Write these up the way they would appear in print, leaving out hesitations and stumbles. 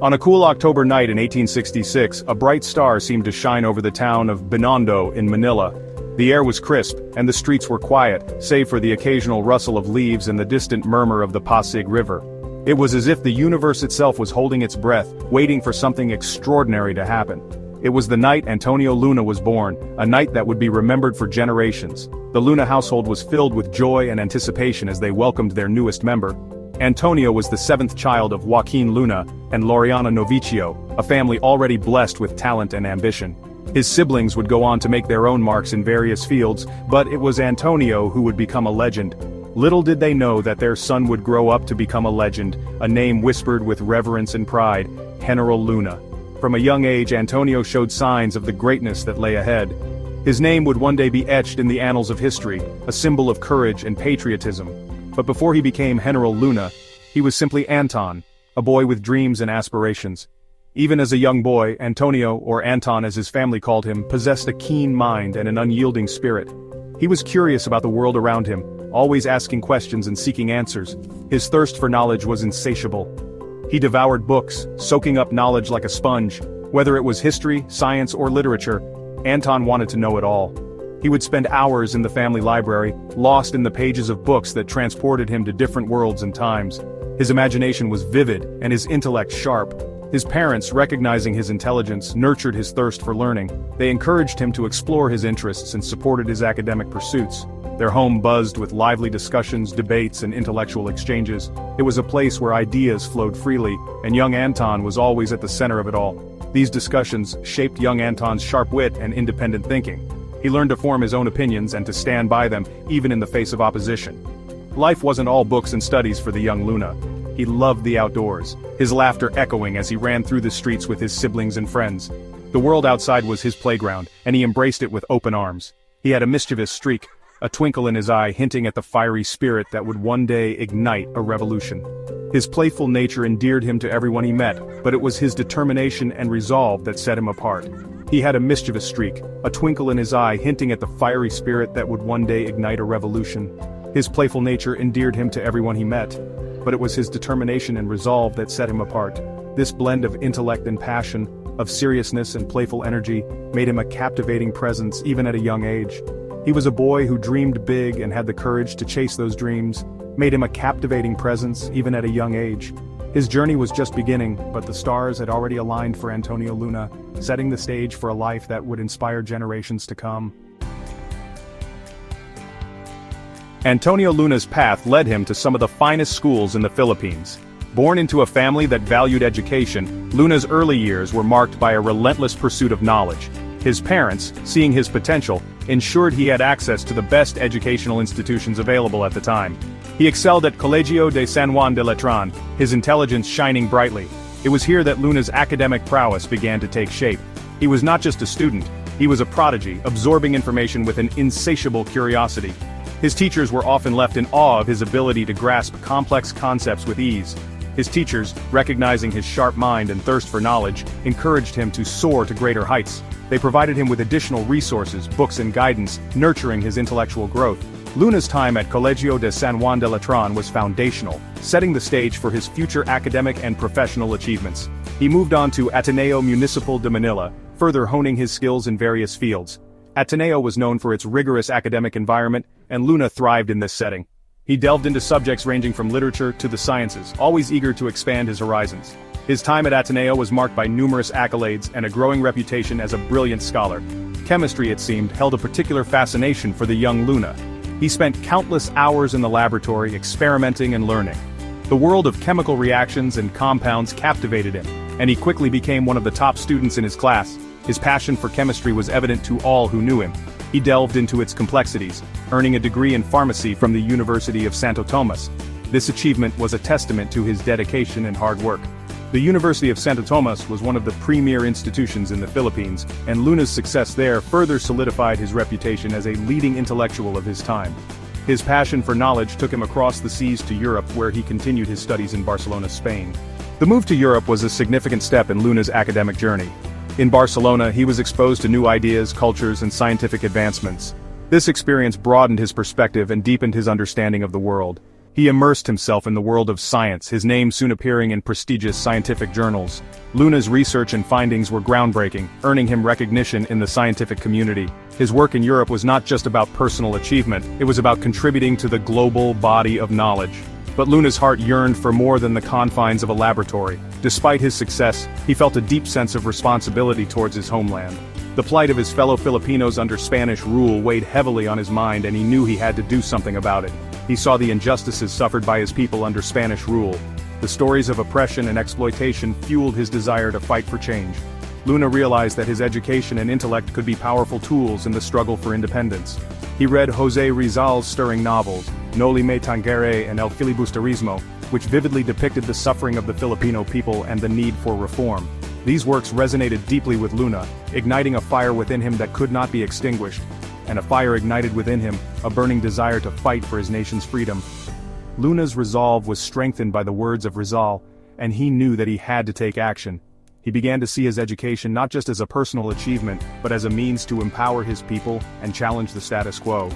On a cool October night in 1866, a bright star seemed to shine over the town of Binondo in Manila. The air was crisp, and the streets were quiet, save for the occasional rustle of leaves and the distant murmur of the Pasig River. It was as if the universe itself was holding its breath, waiting for something extraordinary to happen. It was the night Antonio Luna was born, a night that would be remembered for generations. The Luna household was filled with joy and anticipation as they welcomed their newest member. Antonio was the seventh child of Joaquin Luna and Loriana Novicio, a family already blessed with talent and ambition. His siblings would go on to make their own marks in various fields, but it was Antonio who would become a legend. Little did they know that their son would grow up to become a legend, a name whispered with reverence and pride, Heneral Luna. From a young age, Antonio showed signs of the greatness that lay ahead. His name would one day be etched in the annals of history, a symbol of courage and patriotism. But before he became Heneral Luna, he was simply Anton, a boy with dreams and aspirations. Even as a young boy, Antonio, or Anton as his family called him, possessed a keen mind and an unyielding spirit. He was curious about the world around him, always asking questions and seeking answers. His thirst for knowledge was insatiable. He devoured books, soaking up knowledge like a sponge. Whether it was history, science, or literature, Anton wanted to know it all. He would spend hours in the family library, lost in the pages of books that transported him to different worlds and times. His imagination was vivid, and his intellect sharp. His parents, recognizing his intelligence, nurtured his thirst for learning. They encouraged him to explore his interests and supported his academic pursuits. Their home buzzed with lively discussions, debates, and intellectual exchanges. It was a place where ideas flowed freely, and young Anton was always at the center of it all. These discussions shaped young Anton's sharp wit and independent thinking. He learned to form his own opinions and to stand by them, even in the face of opposition. Life wasn't all books and studies for the young Luna. He loved the outdoors, his laughter echoing as he ran through the streets with his siblings and friends. The world outside was his playground, and he embraced it with open arms. He had a mischievous streak, a twinkle in his eye hinting at the fiery spirit that would one day ignite a revolution. His playful nature endeared him to everyone he met, but it was his determination and resolve that set him apart. He had a mischievous streak, a twinkle in his eye hinting at the fiery spirit that would one day ignite a revolution. His playful nature endeared him to everyone he met, but it was his determination and resolve that set him apart. This blend of intellect and passion, of seriousness and playful energy, made him a captivating presence even at a young age. He was a boy who dreamed big and had the courage to chase those dreams, made him a captivating presence even at a young age. His journey was just beginning, but the stars had already aligned for Antonio Luna, setting the stage for a life that would inspire generations to come. Antonio Luna's path led him to some of the finest schools in the Philippines. Born into a family that valued education, Luna's early years were marked by a relentless pursuit of knowledge. His parents, seeing his potential, ensured he had access to the best educational institutions available at the time. He excelled at Colegio de San Juan de Letran, his intelligence shining brightly. It was here that Luna's academic prowess began to take shape. He was not just a student, he was a prodigy, absorbing information with an insatiable curiosity. His teachers were often left in awe of his ability to grasp complex concepts with ease. His teachers, recognizing his sharp mind and thirst for knowledge, encouraged him to soar to greater heights. They provided him with additional resources, books and guidance, nurturing his intellectual growth. Luna's time at Colegio de San Juan de Letran was foundational, setting the stage for his future academic and professional achievements. He moved on to Ateneo Municipal de Manila, further honing his skills in various fields. Ateneo was known for its rigorous academic environment, and Luna thrived in this setting. He delved into subjects ranging from literature to the sciences, always eager to expand his horizons. His time at Ateneo was marked by numerous accolades and a growing reputation as a brilliant scholar. Chemistry, it seemed, held a particular fascination for the young Luna. He spent countless hours in the laboratory experimenting and learning. The world of chemical reactions and compounds captivated him, and he quickly became one of the top students in his class. His passion for chemistry was evident to all who knew him. He delved into its complexities, earning a degree in pharmacy from the University of Santo Tomas. This achievement was a testament to his dedication and hard work. The University of Santo Tomas was one of the premier institutions in the Philippines, and Luna's success there further solidified his reputation as a leading intellectual of his time. His passion for knowledge took him across the seas to Europe, where he continued his studies in Barcelona, Spain. The move to Europe was a significant step in Luna's academic journey. In Barcelona, he was exposed to new ideas, cultures, and scientific advancements. This experience broadened his perspective and deepened his understanding of the world. He immersed himself in the world of science, his name soon appearing in prestigious scientific journals. Luna's research and findings were groundbreaking, earning him recognition in the scientific community. His work in Europe was not just about personal achievement, it was about contributing to the global body of knowledge. But Luna's heart yearned for more than the confines of a laboratory. Despite his success, he felt a deep sense of responsibility towards his homeland. The plight of his fellow Filipinos under Spanish rule weighed heavily on his mind, and he knew he had to do something about it. He saw the injustices suffered by his people under Spanish rule. The stories of oppression and exploitation fueled his desire to fight for change. Luna realized that his education and intellect could be powerful tools in the struggle for independence. He read José Rizal's stirring novels, Noli Me Tangere and El Filibusterismo, which vividly depicted the suffering of the Filipino people and the need for reform. These works resonated deeply with Luna, igniting a fire within him that could not be extinguished. And a fire ignited within him, a burning desire to fight for his nation's freedom. Luna's resolve was strengthened by the words of Rizal, and he knew that he had to take action. He began to see his education not just as a personal achievement, but as a means to empower his people and challenge the status quo.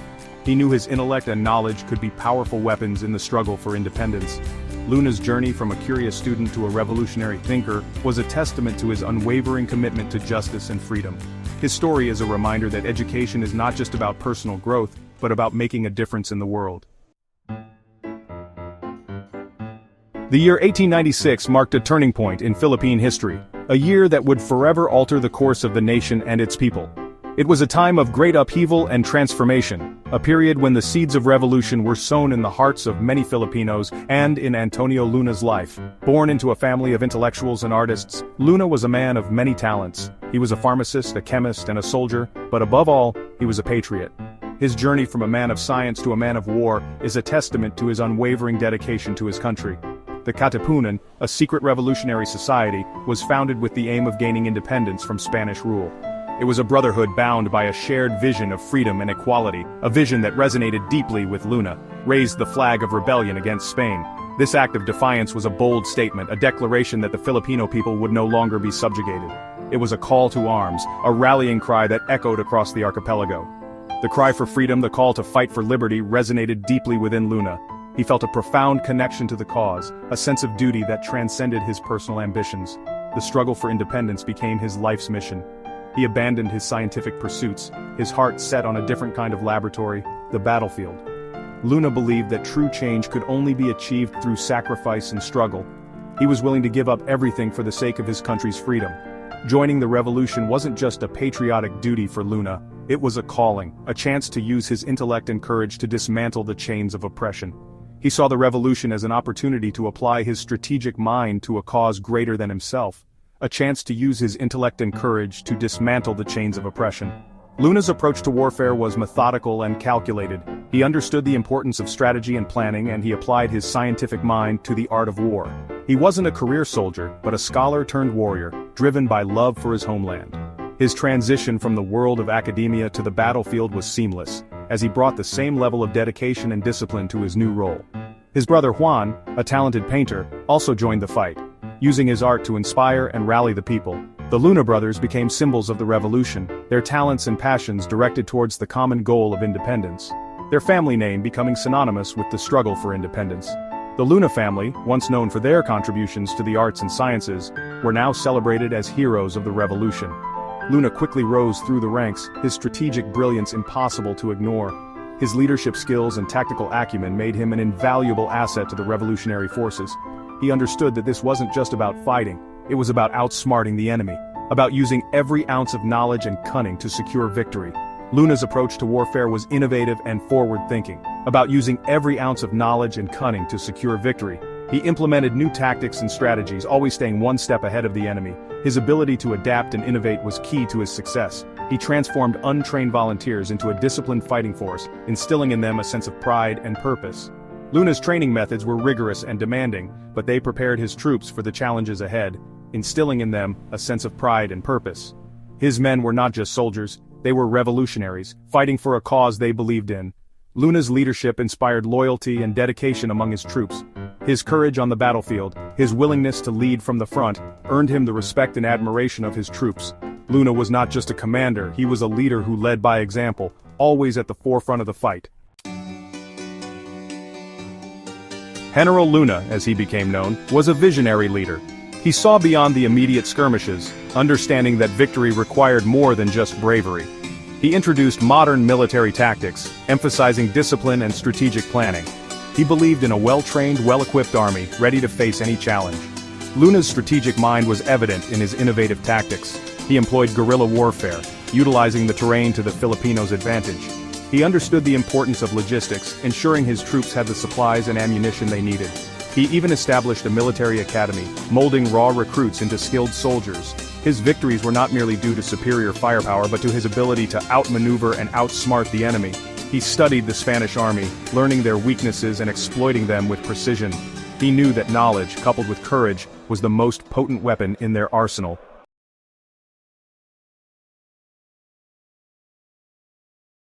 He knew his intellect and knowledge could be powerful weapons in the struggle for independence. Luna's journey from a curious student to a revolutionary thinker was a testament to his unwavering commitment to justice and freedom. His story is a reminder that education is not just about personal growth, but about making a difference in the world. The year 1896 marked a turning point in Philippine history, a year that would forever alter the course of the nation and its people. It was a time of great upheaval and transformation, a period when the seeds of revolution were sown in the hearts of many Filipinos and in Antonio Luna's life. Born into a family of intellectuals and artists, Luna was a man of many talents. He was a pharmacist, a chemist, and a soldier, but above all, he was a patriot. His journey from a man of science to a man of war is a testament to his unwavering dedication to his country. The Katipunan, a secret revolutionary society, was founded with the aim of gaining independence from Spanish rule. It was a brotherhood bound by a shared vision of freedom and equality, a vision that resonated deeply with Luna, raised the flag of rebellion against Spain. This act of defiance was a bold statement, a declaration that the Filipino people would no longer be subjugated. It was a call to arms, a rallying cry that echoed across the archipelago. The cry for freedom, the call to fight for liberty, resonated deeply within Luna. He felt a profound connection to the cause, a sense of duty that transcended his personal ambitions. The struggle for independence became his life's mission. He abandoned his scientific pursuits, his heart set on a different kind of laboratory, the battlefield. Luna believed that true change could only be achieved through sacrifice and struggle. He was willing to give up everything for the sake of his country's freedom. Joining the revolution wasn't just a patriotic duty for Luna, it was a calling, a chance to use his intellect and courage to dismantle the chains of oppression. He saw the revolution as an opportunity to apply his strategic mind to a cause greater than himself. A chance to use his intellect and courage to dismantle the chains of oppression. Luna's approach to warfare was methodical and calculated. He understood the importance of strategy and planning, and he applied his scientific mind to the art of war. He wasn't a career soldier, but a scholar turned warrior, driven by love for his homeland. His transition from the world of academia to the battlefield was seamless, as he brought the same level of dedication and discipline to his new role. His brother Juan, a talented painter, also joined the fight, using his art to inspire and rally the people. The Luna brothers became symbols of the revolution, their talents and passions directed towards the common goal of independence. Their family name becoming synonymous with the struggle for independence. The Luna family, once known for their contributions to the arts and sciences, were now celebrated as heroes of the revolution. Luna quickly rose through the ranks, his strategic brilliance impossible to ignore. His leadership skills and tactical acumen made him an invaluable asset to the revolutionary forces. He understood that this wasn't just about fighting, it was about outsmarting the enemy, about using every ounce of knowledge and cunning to secure victory. Luna's approach to warfare was innovative and forward-thinking, about using every ounce of knowledge and cunning to secure victory. He implemented new tactics and strategies, always staying one step ahead of the enemy. His ability to adapt and innovate was key to his success. He transformed untrained volunteers into a disciplined fighting force, instilling in them a sense of pride and purpose. Luna's training methods were rigorous and demanding, but they prepared his troops for the challenges ahead, instilling in them a sense of pride and purpose. His men were not just soldiers, they were revolutionaries, fighting for a cause they believed in. Luna's leadership inspired loyalty and dedication among his troops. His courage on the battlefield, his willingness to lead from the front, earned him the respect and admiration of his troops. Luna was not just a commander, he was a leader who led by example, always at the forefront of the fight. General Luna, as he became known, was a visionary leader. He saw beyond the immediate skirmishes, understanding that victory required more than just bravery. He introduced modern military tactics, emphasizing discipline and strategic planning. He believed in a well-trained, well-equipped army, ready to face any challenge. Luna's strategic mind was evident in his innovative tactics. He employed guerrilla warfare, utilizing the terrain to the Filipinos' advantage. He understood the importance of logistics, ensuring his troops had the supplies and ammunition they needed. He even established a military academy, molding raw recruits into skilled soldiers. His victories were not merely due to superior firepower but to his ability to outmaneuver and outsmart the enemy. He studied the Spanish army, learning their weaknesses and exploiting them with precision. He knew that knowledge, coupled with courage, was the most potent weapon in their arsenal.